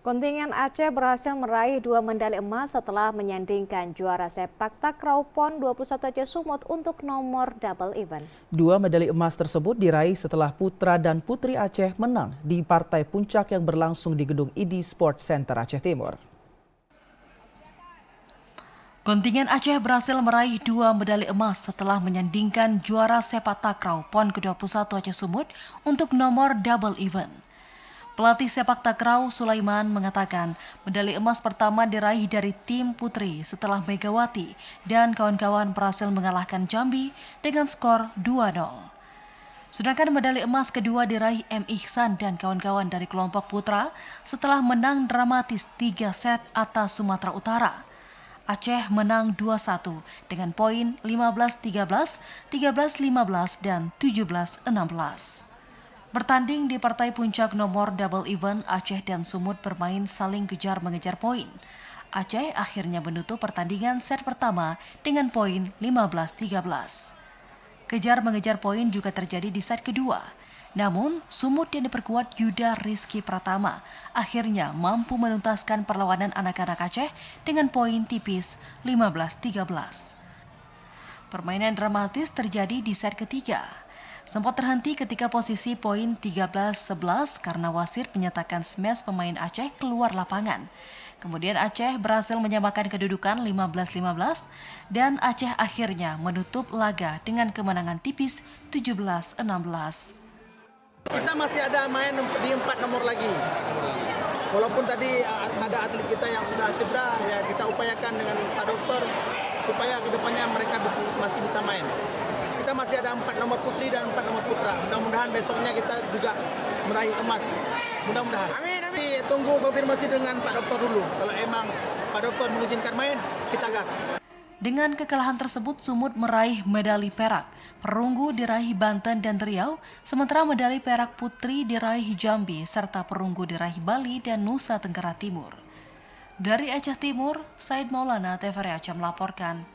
Kontingen Aceh berhasil meraih 2 medali emas setelah menyandingkan juara sepak takraw PON 21 Aceh Sumut untuk nomor double event. 2 medali emas tersebut diraih setelah putra dan putri Aceh menang di partai puncak yang berlangsung di gedung ID Sport Center Aceh Timur. Kontingen Aceh berhasil meraih 2 medali emas setelah menyandingkan juara sepak takraw PON ke-21 Aceh Sumut untuk nomor double event. Pelatih sepak takraw Sulaiman mengatakan medali emas pertama diraih dari tim putri setelah Megawati dan kawan-kawan berhasil mengalahkan Jambi dengan skor 2-0. Sedangkan medali emas kedua diraih M. Ihsan dan kawan-kawan dari kelompok putra setelah menang dramatis 3 set atas Sumatera Utara. Aceh menang 2-1 dengan poin 15-13, 13-15, dan 17-16. Bertanding di partai puncak nomor double event, Aceh dan Sumut bermain saling kejar-mengejar poin. Aceh akhirnya menutup pertandingan set pertama dengan poin 15-13. Kejar-mengejar poin juga terjadi di set kedua. Namun, Sumut yang diperkuat Yuda Rizky Pratama akhirnya mampu menuntaskan perlawanan anak-anak Aceh dengan poin tipis 15-13. Permainan dramatis terjadi di set ketiga. Sempat terhenti ketika posisi poin 13-11 karena wasit menyatakan smash pemain Aceh keluar lapangan. Kemudian Aceh berhasil menyamakan kedudukan 15-15 dan Aceh akhirnya menutup laga dengan kemenangan tipis 17-16. Kita masih ada main di 4 nomor lagi. Walaupun tadi ada atlet kita yang sudah cedera, ya kita upayakan dengan Pak Dokter supaya kedepannya mereka masih bisa main. Kita masih ada 4 nomor putri dan 4 nomor putra. Mudah-mudahan besoknya kita juga meraih emas. Mudah-mudahan. Amin, amin. Tunggu konfirmasi dengan Pak Dokter dulu. Kalau emang Pak Dokter mengizinkan main, kita gas. Dengan kekalahan tersebut, Sumut meraih medali perak. Perunggu diraih Banten dan Riau, sementara medali perak putri diraih Jambi, serta perunggu diraih Bali dan Nusa Tenggara Timur. Dari Aceh Timur, Said Maulana, TVRI Aceh melaporkan.